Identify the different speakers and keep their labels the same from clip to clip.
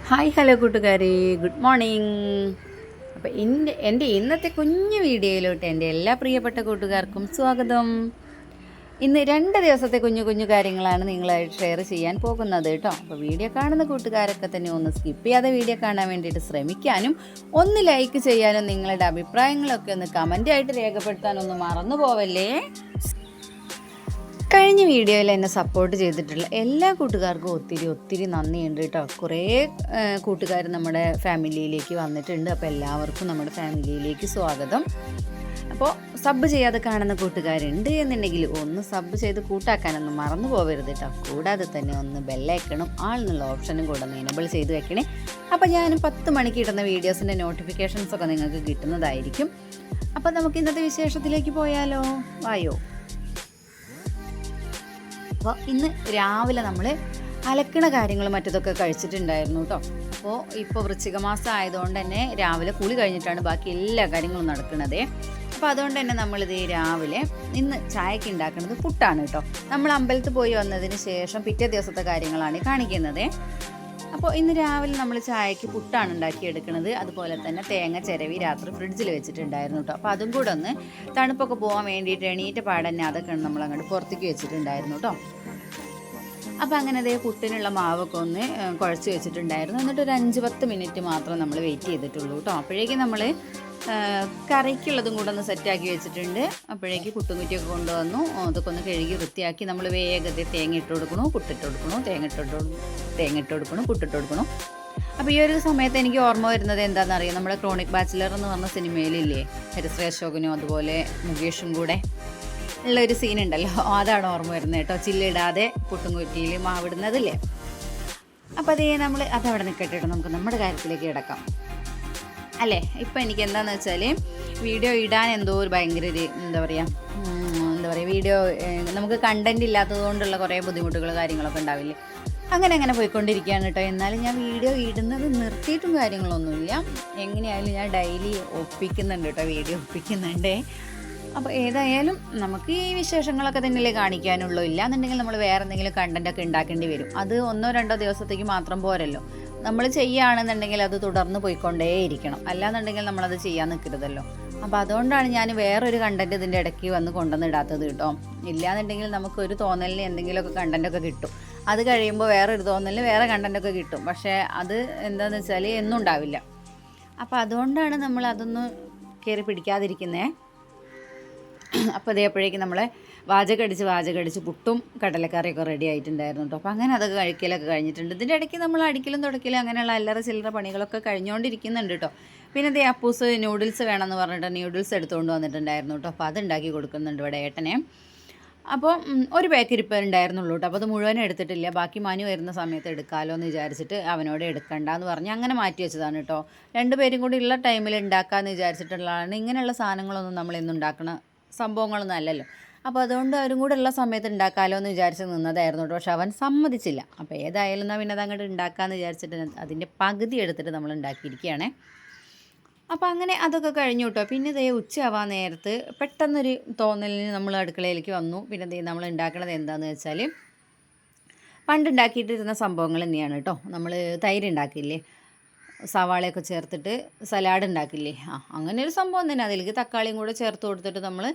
Speaker 1: Hi hello കൂട്ടുകാരെ, good morning. അപ്പോൾ എൻ്റെ ഇന്നത്തെ കുഞ്ഞു വീഡിയോയിലോട്ട് എൻ്റെ എല്ലാ പ്രിയപ്പെട്ട കൂട്ടുകാർക്കും സ്വാഗതം. ഇന്ന് 2 ദിവസത്തെ കുഞ്ഞു കുഞ്ഞു കാര്യങ്ങളാണ് നിങ്ങളായിട്ട് ഷെയർ ചെയ്യാൻ പോകുന്നത് കേട്ടോ. അപ്പോൾ വീഡിയോ കാണുന്ന കൂട്ടുകാരൊക്കെ തന്നെ ഒന്ന് സ്കിപ്പ് ചെയ്യാതെ വീഡിയോ കാണാൻ വേണ്ടിയിട്ട് ശ്രമിക്കാനും ഒന്ന് ലൈക്ക് ചെയ്യാനും നിങ്ങളുടെ അഭിപ്രായങ്ങളൊക്കെ ഒന്ന് കമൻ്റായിട്ട് രേഖപ്പെടുത്താനൊന്നും മറന്നു പോവല്ലേ. കഴിഞ്ഞ വീഡിയോയിൽ എന്നെ സപ്പോർട്ട് ചെയ്തിട്ടുള്ള എല്ലാ കൂട്ടുകാർക്കും ഒത്തിരി നന്ദിയുണ്ട് കേട്ടോ. കുറേ കൂട്ടുകാർ നമ്മുടെ ഫാമിലിയിലേക്ക് വന്നിട്ടുണ്ട്. അപ്പോൾ എല്ലാവർക്കും നമ്മുടെ ഫാമിലിയിലേക്ക് സ്വാഗതം. അപ്പോൾ സബ് ചെയ്യാതെ കാണുന്ന കൂട്ടുകാരുണ്ട് എന്നുണ്ടെങ്കിൽ ഒന്ന് സബ് ചെയ്ത് കൂട്ടാക്കാനൊന്നും മറന്നു പോകരുത് കേട്ടോ. കൂടാതെ തന്നെ ഒന്ന് ബെല്ലൈക്കണം ആളെന്നുള്ള ഓപ്ഷനും കൂടെ ഒന്ന് എനേബിൾ ചെയ്ത് വെക്കണേ. അപ്പോൾ ഞാൻ 10 മണിക്ക് ഇടുന്ന വീഡിയോസിൻ്റെ നോട്ടിഫിക്കേഷൻസൊക്കെ നിങ്ങൾക്ക് കിട്ടുന്നതായിരിക്കും. അപ്പോൾ നമുക്ക് ഇന്നത്തെ വിശേഷത്തിലേക്ക് പോയാലോ, വായോ. അപ്പോൾ ഇന്ന് രാവിലെ നമ്മൾ അലക്കണ കാര്യങ്ങളും മറ്റതൊക്കെ കഴിച്ചിട്ടുണ്ടായിരുന്നു കേട്ടോ. അപ്പോൾ ഇപ്പോൾ വൃശ്ചിക മാസം ആയതുകൊണ്ട് തന്നെ രാവിലെ കുളി കഴിഞ്ഞിട്ടാണ് ബാക്കി എല്ലാ കാര്യങ്ങളും നടക്കുന്നത്. അപ്പോൾ അതുകൊണ്ട് തന്നെ നമ്മളിത് രാവിലെ ഇന്ന് ചായക്ക് ഉണ്ടാക്കുന്നത് പുട്ടാണ് കേട്ടോ. നമ്മൾ അമ്പലത്തിൽ പോയി വന്നതിന് ശേഷം പിറ്റേ ദിവസത്തെ കാര്യങ്ങളാണ് കാണിക്കുന്നത്. അപ്പോൾ ഇന്ന് രാവിലെ നമ്മൾ ചായക്ക് പുട്ടാണ് ഉണ്ടാക്കിയെടുക്കുന്നത്. അതുപോലെ തന്നെ തേങ്ങ ചിരവി രാത്രി ഫ്രിഡ്ജിൽ വെച്ചിട്ടുണ്ടായിരുന്നു കേട്ടോ. അപ്പോൾ അതും കൂടെ ഒന്ന് തണുപ്പൊക്കെ പോകാൻ വേണ്ടിയിട്ട് എണീറ്റ പാടന്നെ അതൊക്കെ നമ്മൾ അങ്ങോട്ട് പുറത്തേക്ക് വെച്ചിട്ടുണ്ടായിരുന്നു കേട്ടോ. അപ്പോൾ അങ്ങനെ അതേ പുട്ടിനുള്ള മാവൊക്കെ ഒന്ന് കുഴച്ച് വെച്ചിട്ടുണ്ടായിരുന്നു. എന്നിട്ട് ഒരു 5-10 മിനിറ്റ് മാത്രം നമ്മൾ വെയിറ്റ് ചെയ്തിട്ടുള്ളൂ കേട്ടോ. അപ്പോഴേക്കും നമ്മൾ കറിക്കുള്ളതും കൂടെ ഒന്ന് സെറ്റാക്കി വെച്ചിട്ടുണ്ട്. അപ്പോഴേക്ക് പുട്ടും കുറ്റിയൊക്കെ കൊണ്ടുവന്നു. അതൊക്കെ ഒന്ന് കഴുകി വൃത്തിയാക്കി നമ്മൾ വേഗത്തിൽ തേങ്ങ ഇട്ട് കൊടുക്കണു, പുട്ടിട്ട് കൊടുക്കണു, തേങ്ങ ഇട്ട് കൊടുക്കണു, പുട്ടിട്ട് കൊടുക്കണു. അപ്പോൾ ഈ ഒരു സമയത്ത് എനിക്ക് ഓർമ്മ വരുന്നത് എന്താണെന്നറിയാം, നമ്മുടെ ക്രോണിക് ബാച്ചിലർ എന്ന് പറഞ്ഞ സിനിമയിലില്ലേ ഹരിശ്രീ അശോകനും അതുപോലെ മുകേഷും കൂടെ ഉള്ളൊരു സീനുണ്ടല്ലോ, അതാണ് ഓർമ്മ വരുന്നത് കേട്ടോ. ചില്ലിടാതെ പുട്ടും കുറ്റിയിൽ മാവിടുന്നതില്ലേ. അപ്പോൾ നമ്മൾ അതവിടെ നിൽക്കട്ടെ കേട്ടോ. നമുക്ക് നമ്മുടെ കാര്യത്തിലേക്ക് കിടക്കാം അല്ലേ. ഇപ്പം എനിക്ക് എന്താണെന്ന് വെച്ചാൽ വീഡിയോ ഇടാൻ എന്തോ ഒരു ഭയങ്കര ഒരു എന്താ പറയുക വീഡിയോ നമുക്ക് കണ്ടൻറ് ഇല്ലാത്തത് കൊണ്ടുള്ള കുറേ ബുദ്ധിമുട്ടുകൾ കാര്യങ്ങളൊക്കെ ഉണ്ടാവില്ലേ. അങ്ങനെ പോയിക്കൊണ്ടിരിക്കുകയാണ് കേട്ടോ. എന്നാലും ഞാൻ വീഡിയോ ഇടുന്നത് നിർത്തിയിട്ടും കാര്യങ്ങളൊന്നുമില്ല. എങ്ങനെയായാലും ഞാൻ ഡെയിലി ഒപ്പിക്കുന്നുണ്ട് കേട്ടോ, വീഡിയോ ഒപ്പിക്കുന്നുണ്ട്. അപ്പോൾ ഏതായാലും നമുക്ക് ഈ വിശേഷങ്ങളൊക്കെ തന്നെയല്ലേ കാണിക്കാനുള്ളൂ. ഇല്ലാന്നുണ്ടെങ്കിൽ നമ്മൾ വേറെ എന്തെങ്കിലും കണ്ടൻറ്റൊക്കെ ഉണ്ടാക്കേണ്ടി വരും. അത് 1-2 ദിവസത്തേക്ക് മാത്രം പോരല്ലോ. നമ്മൾ ചെയ്യുകയാണെന്നുണ്ടെങ്കിൽ അത് തുടർന്ന് പോയിക്കൊണ്ടേയിരിക്കണം. അല്ലാന്നുണ്ടെങ്കിൽ നമ്മളത് ചെയ്യാൻ നിൽക്കരുതല്ലോ. അപ്പോൾ അതുകൊണ്ടാണ് ഞാൻ വേറൊരു കണ്ടൻറ്റ് ഇതിൻ്റെ ഇടയ്ക്ക് വന്ന് കൊണ്ടുവന്നിടാത്തത് കേട്ടോ. ഇല്ലാന്നുണ്ടെങ്കിൽ നമുക്കൊരു തോന്നലിന് എന്തെങ്കിലുമൊക്കെ കണ്ടൻറ്റൊക്കെ കിട്ടും. അത് കഴിയുമ്പോൾ വേറൊരു തോന്നലിന് വേറെ കണ്ടൻറ്റൊക്കെ കിട്ടും. പക്ഷേ അത് എന്താണെന്ന് വെച്ചാൽ എന്നും ഉണ്ടാവില്ല. അപ്പോൾ അതുകൊണ്ടാണ് നമ്മൾ അതൊന്നും കയറി പിടിക്കാതിരിക്കുന്നത്. അപ്പോൾ അതേപ്പോഴേക്കും നമ്മളെ വാചകടിച്ച് പുട്ടും കടലക്കറിയൊക്കെ റെഡി ആയിട്ടുണ്ടായിരുന്നു കേട്ടോ. അപ്പോൾ അങ്ങനെ അതൊക്കെ കഴിക്കലൊക്കെ കഴിഞ്ഞിട്ടുണ്ട്. ഇതിൻ്റെ ഇടയ്ക്ക് നമ്മൾ അടിക്കലും തുടക്കലും അങ്ങനെയുള്ള അല്ലറ ചില്ലറ പണികളൊക്കെ കഴിഞ്ഞുകൊണ്ടിരിക്കുന്നുണ്ട് കേട്ടോ. പിന്നെ അപ്പൂസ് നൂഡിൽസ് വേണമെന്ന് പറഞ്ഞിട്ട് നൂഡിൽസ് എടുത്തുകൊണ്ട് വന്നിട്ടുണ്ടായിരുന്നു കേട്ടോ. അപ്പോൾ അതുണ്ടാക്കി കൊടുക്കുന്നുണ്ട് ഇവിടെ ഏട്ടനെ. അപ്പോൾ ഒരു പാക്ക് ഇരിപ്പുണ്ടായിരുന്നുള്ളൂ കേട്ടോ. അപ്പോൾ അത് മുഴുവനും എടുത്തിട്ടില്ല. ബാക്കി മനു വരുന്ന സമയത്ത് എടുക്കാമല്ലോ എന്ന് വിചാരിച്ചിട്ട് അവനോട് എടുക്കണ്ടെന്ന് പറഞ്ഞ് അങ്ങനെ മാറ്റി വെച്ചതാണ് കേട്ടോ. 2 പേരും കൂടി ഉള്ള ടൈമിൽ ഉണ്ടാക്കാമെന്ന് വിചാരിച്ചിട്ടുള്ളതാണ്. ഇങ്ങനെയുള്ള സാധനങ്ങളൊന്നും നമ്മളെന്നും ഉണ്ടാക്കണ സംഭവങ്ങളൊന്നും അല്ലല്ലോ. അപ്പോൾ അതുകൊണ്ട് അവരും കൂടെ ഉള്ള സമയത്ത് ഉണ്ടാക്കാമല്ലോ എന്ന് വിചാരിച്ച് നിന്നതായിരുന്നു കേട്ടോ. പക്ഷെ അവൻ സമ്മതിച്ചില്ല. അപ്പോൾ ഏതായാലും എന്നാൽ പിന്നെ അതങ്ങോട്ട് ഉണ്ടാക്കാമെന്ന് വിചാരിച്ചിട്ട് അതിൻ്റെ പകുതി എടുത്തിട്ട് നമ്മൾ ഉണ്ടാക്കിയിരിക്കുകയാണ്. അപ്പോൾ അങ്ങനെ അതൊക്കെ കഴിഞ്ഞു കേട്ടോ. പിന്നെ ഉച്ചയാവാൻ നേരത്ത് പെട്ടെന്നൊരു തോന്നലിന് നമ്മൾ അടുക്കളയിലേക്ക് വന്നു. പിന്നെ നമ്മൾ ഉണ്ടാക്കണത് എന്താണെന്ന് വെച്ചാൽ പണ്ടുണ്ടാക്കിയിട്ടിരുന്ന സംഭവങ്ങൾ തന്നെയാണ് കേട്ടോ. നമ്മൾ തൈര് ഉണ്ടാക്കില്ലേ, സവാളയൊക്കെ ചേർത്തിട്ട് സലാഡ് ഉണ്ടാക്കില്ലേ, അങ്ങനെ ഒരു സംഭവം തന്നെ. അതിലേക്ക് തക്കാളിയും കൂടെ ചേർത്ത് കൊടുത്തിട്ട് നമ്മൾ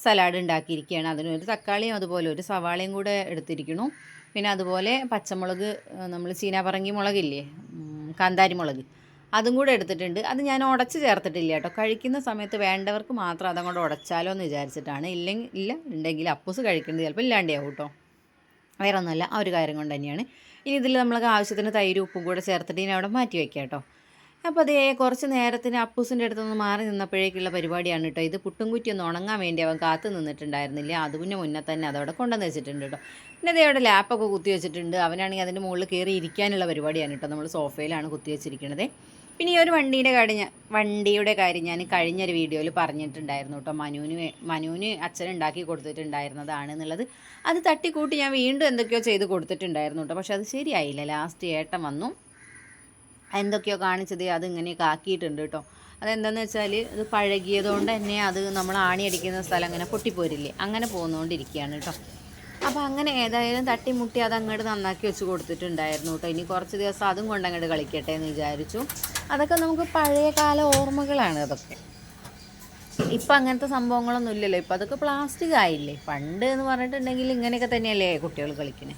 Speaker 1: സലാഡ് ഉണ്ടാക്കിയിരിക്കുകയാണ്. അതിനൊരു തക്കാളിയും അതുപോലെ ഒരു സവാളയും കൂടെ എടുത്തിരിക്കണു. പിന്നെ അതുപോലെ പച്ചമുളക്, നമ്മൾ ചീനാപറങ്കി മുളകില്ലേ, കാന്താരി മുളക്, അതും കൂടെ എടുത്തിട്ടുണ്ട്. അത് ഞാൻ ഉടച്ച് ചേർത്തിട്ടില്ല കേട്ടോ. കഴിക്കുന്ന സമയത്ത് വേണ്ടവർക്ക് മാത്രം അതങ്ങോട്ട് ഉടച്ചാലോ എന്ന് വിചാരിച്ചിട്ടാണ്. ഉണ്ടെങ്കിൽ അപ്പൂസ് കഴിക്കുന്നത് ചിലപ്പോൾ ഇല്ലാണ്ടാവും കേട്ടോ. വേറെ ഒന്നുമല്ല, ആ ഒരു കാര്യം കൊണ്ട് തന്നെയാണ്. ഇനി ഇതിൽ നമ്മൾക്ക് ആവശ്യത്തിന് തൈരും ഉപ്പും കൂടെ ചേർത്തിട്ട് ഇനി അവിടെ മാറ്റി വയ്ക്കാം കേട്ടോ. അപ്പോൾ കുറച്ച് നേരത്തിന് അപ്പൂസിൻ്റെ അടുത്തൊന്ന് മാറി നിന്നപ്പോഴേക്കുള്ള പരിപാടിയാണ് കേട്ടോ. ഇത് പുട്ടും കുറ്റി ഒന്ന് ഉണങ്ങാൻ വേണ്ടി അവൻ കാത്തു നിന്നിട്ടുണ്ടായിരുന്നില്ല. അതിന് മുന്നേ തന്നെ അതവിടെ കൊണ്ടുവന്ന് വെച്ചിട്ടുണ്ട് കേട്ടോ. പിന്നെ അവിടെ ലാപ്പൊക്കെ കുത്തി വെച്ചിട്ടുണ്ട്. അവനാണെങ്കിൽ അതിൻ്റെ മുകളിൽ കയറി ഇരിക്കാനുള്ള പരിപാടിയാണ് കേട്ടോ. നമ്മൾ സോഫയിലാണ് കുത്തി വെച്ചിരിക്കുന്നത്. പിന്നെ ഈ ഒരു വണ്ടിയുടെ കാര്യം ഞാൻ കഴിഞ്ഞൊരു വീഡിയോയിൽ പറഞ്ഞിട്ടുണ്ടായിരുന്നു കേട്ടോ. മനുവിന് അച്ഛൻ ഉണ്ടാക്കി കൊടുത്തിട്ടുണ്ടായിരുന്നതാണ് എന്നുള്ളത്. അത് തട്ടിക്കൂട്ടി ഞാൻ വീണ്ടും എന്തൊക്കെയോ ചെയ്ത് കൊടുത്തിട്ടുണ്ടായിരുന്നു കേട്ടോ. പക്ഷെ അത് ശരിയായില്ല. ലാസ്റ്റ് ഏട്ടൻ വന്നു എന്തൊക്കെയോ കാണിച്ചത് അതിങ്ങനെയൊക്കെ ആക്കിയിട്ടുണ്ട് കേട്ടോ. അതെന്താണെന്ന് വെച്ചാൽ അത് പഴകിയതുകൊണ്ട് തന്നെ അത് നമ്മൾ ആണി അടിക്കുന്ന സ്ഥലം അങ്ങനെ പൊട്ടിപ്പോരില്ലേ, അങ്ങനെ പോകുന്നതുകൊണ്ടിരിക്കുകയാണ് കേട്ടോ. അപ്പോൾ അങ്ങനെ ഏതായാലും തട്ടിമുട്ടി അത് അങ്ങോട്ട് നന്നാക്കി വെച്ച് കൊടുത്തിട്ടുണ്ടായിരുന്നു കേട്ടോ. ഇനി കുറച്ച് ദിവസം അതും കൊണ്ട് അങ്ങോട്ട് കളിക്കട്ടെ എന്ന് വിചാരിച്ചു. അതൊക്കെ നമുക്ക് പഴയ കാല ഓർമ്മകളാണ് അതൊക്കെ. ഇപ്പം അങ്ങനത്തെ സംഭവങ്ങളൊന്നും ഇല്ലല്ലോ. ഇപ്പം അതൊക്കെ പ്ലാസ്റ്റിക് ആയില്ലേ. പണ്ട് എന്ന് പറഞ്ഞിട്ടുണ്ടെങ്കിൽ ഇങ്ങനെയൊക്കെ തന്നെയല്ലേ കുട്ടികൾ കളിക്കണേ.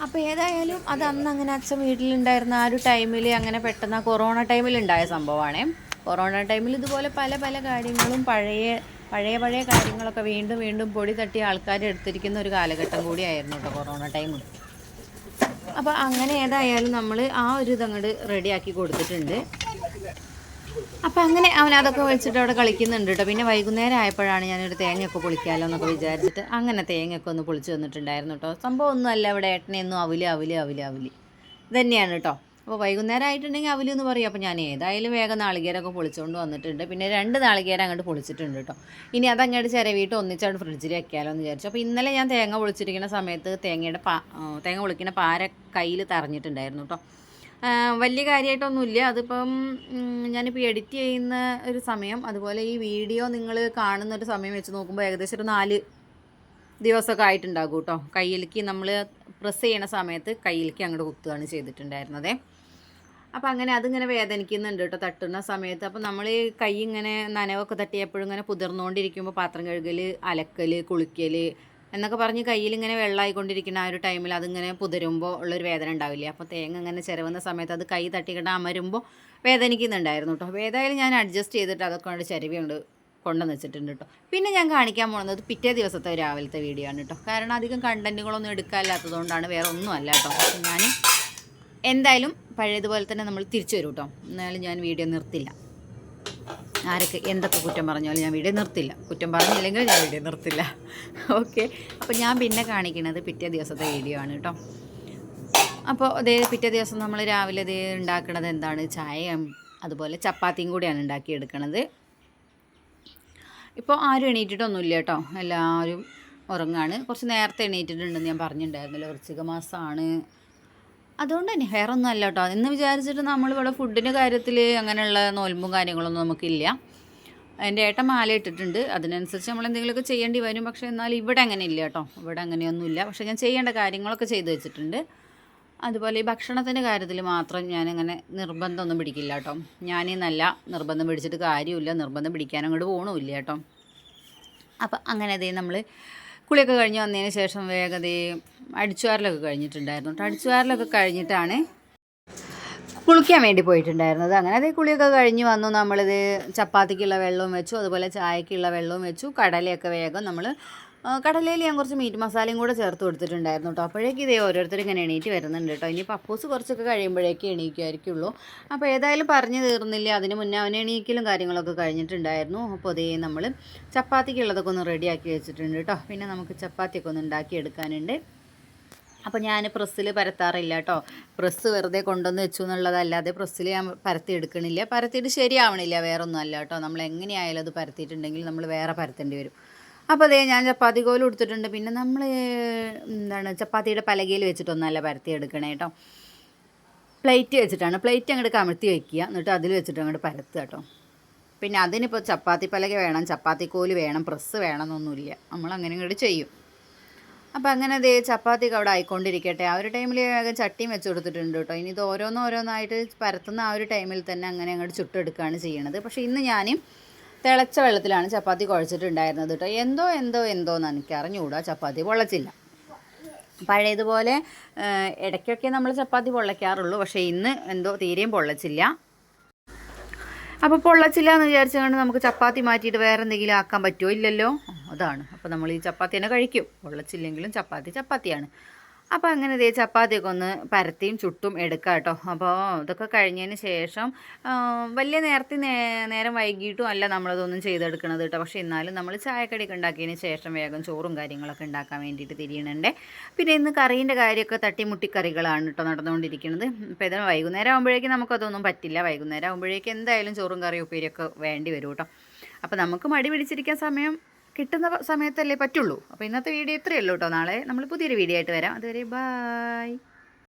Speaker 1: അപ്പോൾ ഏതായാലും അത് അന്ന് അങ്ങനെ അച്ഛൻ വീട്ടിലുണ്ടായിരുന്ന ആ ഒരു ടൈമിൽ അങ്ങനെ പെട്ടെന്ന് കൊറോണ ടൈമിലുണ്ടായ സംഭവമാണ്. കൊറോണ ടൈമിൽ ഇതുപോലെ പല പല കാര്യങ്ങളും പഴയ കാര്യങ്ങളൊക്കെ വീണ്ടും വീണ്ടും പൊടി തട്ടി ആൾക്കാർ എടുത്തിരിക്കുന്ന ഒരു കാലഘട്ടം കൂടിയായിരുന്നു കേട്ടോ കൊറോണ ടൈമിൽ. അപ്പോൾ അങ്ങനെ ഏതായാലും നമ്മൾ ആ ഒരു ഇതങ്ങോട്ട് റെഡിയാക്കി കൊടുത്തിട്ടുണ്ട്. അപ്പം അങ്ങനെ അവൻ അതൊക്കെ വെച്ചിട്ട് അവിടെ കളിക്കുന്നുണ്ട് കേട്ടോ. പിന്നെ വൈകുന്നേരം ആയപ്പോഴാണ് ഞാനൊരു തേങ്ങയൊക്കെ പൊളിക്കാമല്ലോ എന്നൊക്കെ വിചാരിച്ചിട്ട് അങ്ങനെ തേങ്ങയൊക്കെ ഒന്ന് പൊളിച്ച് വന്നിട്ടുണ്ടായിരുന്നു കേട്ടോ. സംഭവം ഒന്നുമല്ല, ഇവിടെ ഏട്ടനെയൊന്നും അവല് ഇതന്നെയാണ് കേട്ടോ. അപ്പോൾ വൈകുന്നേരം ആയിട്ടുണ്ടെങ്കിൽ അവലെന്ന് പറയും. അപ്പോൾ ഞാൻ ഏതായാലും വേഗം നാളികേരമൊക്കെ പൊളിച്ചുകൊണ്ട് വന്നിട്ടുണ്ട്. പിന്നെ 2 നാളികേരം അങ്ങോട്ട് പൊളിച്ചിട്ടുണ്ട് കേട്ടോ. ഇനി അതങ്ങോട്ട് ചിരവിയിട്ട് ഒന്നിച്ചങ്ങോട്ട് ഫ്രിഡ്ജിൽ വെക്കാമല്ലോ എന്ന് വിചാരിച്ചു. അപ്പോൾ ഇന്നലെ ഞാൻ തേങ്ങ പൊളിച്ചിരിക്കുന്ന സമയത്ത് തേങ്ങ പൊളിക്കുന്ന പാര കയ്യിൽ തറഞ്ഞിട്ടുണ്ടായിരുന്നു കേട്ടോ. വലിയ കാര്യമായിട്ടൊന്നുമില്ല. അതിപ്പം ഞാനിപ്പോൾ എഡിറ്റ് ചെയ്യുന്ന ഒരു സമയം, അതുപോലെ ഈ വീഡിയോ നിങ്ങൾ കാണുന്നൊരു സമയം വെച്ച് നോക്കുമ്പോൾ ഏകദേശം ഒരു 4 ദിവസമൊക്കെ ആയിട്ടുണ്ടാകും കേട്ടോ. കയ്യിലേക്ക് നമ്മൾ പ്രസ് ചെയ്യണ സമയത്ത് കയ്യിലേക്ക് അങ്ങോട്ട് കുത്തുകയാണ് ചെയ്തിട്ടുണ്ടായിരുന്നത്. അപ്പോൾ അങ്ങനെ അതിങ്ങനെ വേദനിക്കുന്നുണ്ട് കേട്ടോ തട്ടുന്ന സമയത്ത്. അപ്പോൾ നമ്മൾ കൈ ഇങ്ങനെ നനവൊക്കെ തട്ടിയപ്പോഴും ഇങ്ങനെ പുതിർന്നുകൊണ്ടിരിക്കുമ്പോൾ പാത്രം കഴുകൽ, അലക്കൽ, കുളിക്കൽ എന്നൊക്കെ പറഞ്ഞ് കയ്യിൽ ഇങ്ങനെ വെള്ളമായിക്കൊണ്ടിരിക്കുന്ന ആ ഒരു ടൈമിൽ അതിങ്ങനെ പുതരുമ്പോൾ ഉള്ളൊരു വേദന ഉണ്ടാവില്ലേ. അപ്പോൾ തേങ്ങ ഇങ്ങനെ ചിരവുന്ന സമയത്ത് അത് കൈ തട്ടിക്കിട്ട് അമരുമ്പോൾ വേദനിക്കുന്നുണ്ടായിരുന്നു കേട്ടോ. അപ്പോൾ ഏതായാലും ഞാൻ അഡ്ജസ്റ്റ് ചെയ്തിട്ട് അതൊക്കെ കൊണ്ട് ചിരവി കൊണ്ട് കൊണ്ടുവന്ന് വെച്ചിട്ടുണ്ട് കേട്ടോ. പിന്നെ ഞാൻ കാണിക്കാൻ പോകുന്നത് പിറ്റേ ദിവസത്തെ രാവിലത്തെ വീഡിയോ ആണ് കേട്ടോ. കാരണം അധികം കണ്ടൻറ്റുകളൊന്നും എടുക്കാനില്ലാത്തതുകൊണ്ടാണ്, വേറെ ഒന്നുമല്ല കേട്ടോ. ഞാൻ എന്തായാലും പഴയതുപോലെ തന്നെ നമ്മൾ തിരിച്ചു വരും കേട്ടോ. എന്നാലും ഞാൻ വീഡിയോ നിർത്തില്ല. ആരൊക്കെ എന്തൊക്കെ കുറ്റം പറഞ്ഞാലും ഞാൻ വീഡിയോ നിർത്തില്ല. കുറ്റം പറഞ്ഞില്ലെങ്കിൽ ഞാൻ വീഡിയോ നിർത്തില്ല. ഓക്കെ. അപ്പോൾ ഞാൻ പിന്നെ കാണിക്കുന്നത് പിറ്റേ ദിവസത്തെ വീഡിയോ ആണ് കേട്ടോ. അപ്പോൾ അതേ പിറ്റേ ദിവസം നമ്മൾ രാവിലെ ഇത് ഉണ്ടാക്കുന്നത് എന്താണ്, ചായയും അതുപോലെ ചപ്പാത്തിയും കൂടിയാണ് ഉണ്ടാക്കിയെടുക്കണത്. ഇപ്പോൾ ആരും എണീറ്റിട്ടൊന്നുമില്ല കേട്ടോ. എല്ലാവരും ഉറങ്ങാണ്. കുറച്ച് നേരത്തെ എണീറ്റിട്ടുണ്ടെന്ന് ഞാൻ പറഞ്ഞിട്ടുണ്ടായിരുന്നല്ലോ. വൃശ്ചിക മാസമാണ്, അതുകൊണ്ട് തന്നെ വേറെ ഒന്നും അല്ല കേട്ടോ. എന്ന് വിചാരിച്ചിട്ട് നമ്മളിവിടെ ഫുഡിൻ്റെ കാര്യത്തിൽ അങ്ങനെയുള്ള നോൽമ്പും കാര്യങ്ങളൊന്നും നമുക്കില്ല. എൻ്റെ ഏട്ടൻ മാല ഇട്ടിട്ടുണ്ട്, അതിനനുസരിച്ച് നമ്മൾ എന്തെങ്കിലുമൊക്കെ ചെയ്യേണ്ടി വരും. പക്ഷേ എന്നാൽ ഇവിടെ അങ്ങനെ ഇല്ല കേട്ടോ. ഇവിടെ അങ്ങനെയൊന്നുമില്ല. പക്ഷേ ഞാൻ ചെയ്യേണ്ട കാര്യങ്ങളൊക്കെ ചെയ്തു വെച്ചിട്ടുണ്ട്. അതുപോലെ ഈ ഭക്ഷണത്തിൻ്റെ കാര്യത്തിൽ മാത്രം ഞാനിങ്ങനെ നിർബന്ധമൊന്നും പിടിക്കില്ല കേട്ടോ. ഞാൻ നല്ല നിർബന്ധം പിടിച്ചിട്ട് കാര്യമില്ല, നിർബന്ധം പിടിക്കാനും അങ്ങോട്ട് പോകണമില്ല കേട്ടോ. അപ്പം അങ്ങനെ അതേ നമ്മൾ കുളിയൊക്കെ കഴിഞ്ഞ് വന്നതിന് ശേഷം വേഗതേ അടിച്ചുവാരലൊക്കെ കഴിഞ്ഞിട്ടുണ്ടായിരുന്നു കേട്ടോ. അടിച്ചുവാരലൊക്കെ കഴിഞ്ഞിട്ടാണ് കുളിക്കാൻ വേണ്ടി പോയിട്ടുണ്ടായിരുന്നത്. അങ്ങനെ അതേ കുളിയൊക്കെ കഴിഞ്ഞ് വന്നു. നമ്മളിത് ചപ്പാത്തിക്കുള്ള വെള്ളവും വെച്ചു, അതുപോലെ ചായക്കുള്ള വെള്ളവും വെച്ചു. കടലയൊക്കെ വേഗം നമ്മൾ കടലയിൽ ഞാൻ കുറച്ച് മീറ്റ് മസാലയും കൂടെ ചേർത്ത് കൊടുത്തിട്ടുണ്ടായിരുന്നു കേട്ടോ. അപ്പോഴേക്കും ഇതേ ഓരോരുത്തർ ഇങ്ങനെ എണീറ്റ് വരുന്നുണ്ട് കേട്ടോ. ഇനി പപ്പൂസ് കുറച്ചൊക്കെ കഴിയുമ്പോഴേക്കും എണീക്കുമായിരിക്കുള്ളൂ. അപ്പോൾ ഏതായാലും പറഞ്ഞു തീർന്നില്ല, അതിന് മുന്നേ അവൻ എണീക്കലും കാര്യങ്ങളൊക്കെ കഴിഞ്ഞിട്ടുണ്ടായിരുന്നു. അപ്പോൾ അതേ നമ്മൾ ചപ്പാത്തിക്കുള്ളതൊക്കെ ഒന്ന് റെഡിയാക്കി വെച്ചിട്ടുണ്ട് കേട്ടോ. പിന്നെ നമുക്ക് ചപ്പാത്തിയൊക്കെ ഒന്ന് ഉണ്ടാക്കിയെടുക്കാനുണ്ട്. അപ്പോൾ ഞാൻ പ്രസ്സിൽ പരത്താറില്ല കേട്ടോ. പ്രസ് വെറുതെ കൊണ്ടുവന്ന് വെച്ചു എന്നുള്ളതല്ലാതെ പ്രസ്സിൽ ഞാൻ പരത്തി എടുക്കണില്ല. പരത്തിയിട്ട് ശരിയാവണില്ല, വേറെ ഒന്നും അല്ല കേട്ടോ. നമ്മൾ എങ്ങനെയായാലും അത് പരത്തിയിട്ടുണ്ടെങ്കിൽ നമ്മൾ വേറെ പരത്തേണ്ടി വരും. അപ്പോൾ അതേ ഞാൻ ചപ്പാത്തി കോലും എടുത്തിട്ടുണ്ട്. പിന്നെ നമ്മൾ ചപ്പാത്തിയുടെ പലകയിൽ വെച്ചിട്ടൊന്നല്ല പരത്തി എടുക്കണേ കേട്ടോ. പ്ലേറ്റ് വെച്ചിട്ടാണ്. പ്ലേറ്റ് അങ്ങോട്ട് കമഴ്ത്തി വയ്ക്കുക, എന്നിട്ട് അതിൽ വെച്ചിട്ട് അങ്ങോട്ട് പരത്തുക കേട്ടോ. പിന്നെ അതിനിപ്പോൾ ചപ്പാത്തി പലക വേണം, ചപ്പാത്തി കോല് വേണം, പ്രസ് വേണം എന്നൊന്നുമില്ല. നമ്മൾ അങ്ങനെ ഇങ്ങോട്ട് ചെയ്യും. അപ്പോൾ അങ്ങനെ അതേ ചപ്പാത്തിയൊക്കെ അവിടെ ആയിക്കൊണ്ടിരിക്കട്ടെ. ആ ഒരു ടൈമിൽ വേഗം ചട്ടിയും വെച്ച് കൊടുത്തിട്ടുണ്ട് കേട്ടോ. ഇനി ഇത് ഓരോന്നോരോന്നായിട്ട് പരത്തുന്ന ആ ഒരു ടൈമിൽ തന്നെ അങ്ങനെ അങ്ങോട്ട് ചുട്ടെടുക്കുകയാണ് ചെയ്യണത്. പക്ഷേ ഇന്ന് ഞാൻ തിളച്ച വെള്ളത്തിലാണ് ചപ്പാത്തി കുഴച്ചിട്ടുണ്ടായിരുന്നത് കേട്ടോ. എന്തോന്ന് എനിക്ക് അറിഞ്ഞുകൂടാ, ചപ്പാത്തി പൊള്ളച്ചില്ല. പഴയതുപോലെ ഇടയ്ക്കൊക്കെ നമ്മൾ ചപ്പാത്തി പൊള്ളയ്ക്കാറുള്ളൂ. പക്ഷേ ഇന്ന് എന്തോ തീരെയും പൊള്ളച്ചില്ല. അപ്പോൾ പൊള്ളച്ചില്ല എന്ന് വിചാരിച്ചുകൊണ്ട് നമുക്ക് ചപ്പാത്തി മാറ്റിയിട്ട് വേറെ എന്തെങ്കിലും ആക്കാൻ പറ്റുമോ? ഇല്ലല്ലോ. അതാണ്. അപ്പോൾ നമ്മൾ ഈ ചപ്പാത്തി തന്നെ കഴിക്കും. പൊള്ളച്ചില്ലെങ്കിലും ചപ്പാത്തിയാണ്. അപ്പോൾ അങ്ങനെ ഇതേ ചപ്പാത്തിയൊക്കെ ഒന്ന് പരത്തിയും ചുട്ടും എടുക്കാം കേട്ടോ. അപ്പോൾ ഇതൊക്കെ കഴിഞ്ഞതിന് ശേഷം വലിയ നേരം വൈകിട്ടും അല്ല നമ്മളതൊന്നും ചെയ്തെടുക്കണത് കേട്ടോ. പക്ഷേ എന്നാലും നമ്മൾ ചായക്കടിയൊക്കെ ഉണ്ടാക്കിയതിന് ശേഷം വേഗം ചോറും കാര്യങ്ങളൊക്കെ ഉണ്ടാക്കാൻ വേണ്ടിയിട്ട് തിരിയണുണ്ട്. പിന്നെ ഇന്ന് കറീൻ്റെ കാര്യമൊക്കെ തട്ടിമുട്ടി കറികളാണ് കേട്ടോ നടന്നുകൊണ്ടിരിക്കുന്നത്. അപ്പോൾ ഇതിന് വൈകുന്നേരം ആകുമ്പോഴേക്കും നമുക്കതൊന്നും പറ്റില്ല. വൈകുന്നേരം ആകുമ്പോഴേക്കും എന്തായാലും ചോറും കറിയും ഉപ്പേരിയൊക്കെ വേണ്ടി വരും കേട്ടോ. അപ്പോൾ നമുക്ക് മടി പിടിച്ചിരിക്കാൻ സമയം കിട്ടുന്ന സമയത്തല്ലേ പറ്റുള്ളൂ. അപ്പോൾ ഇന്നത്തെ വീഡിയോ ഇത്രയേ ഉള്ളൂ കേട്ടോ. നാളെ നമ്മൾ പുതിയൊരു വീഡിയോ ആയിട്ട് വരാം. അതുവരെ ബായ്.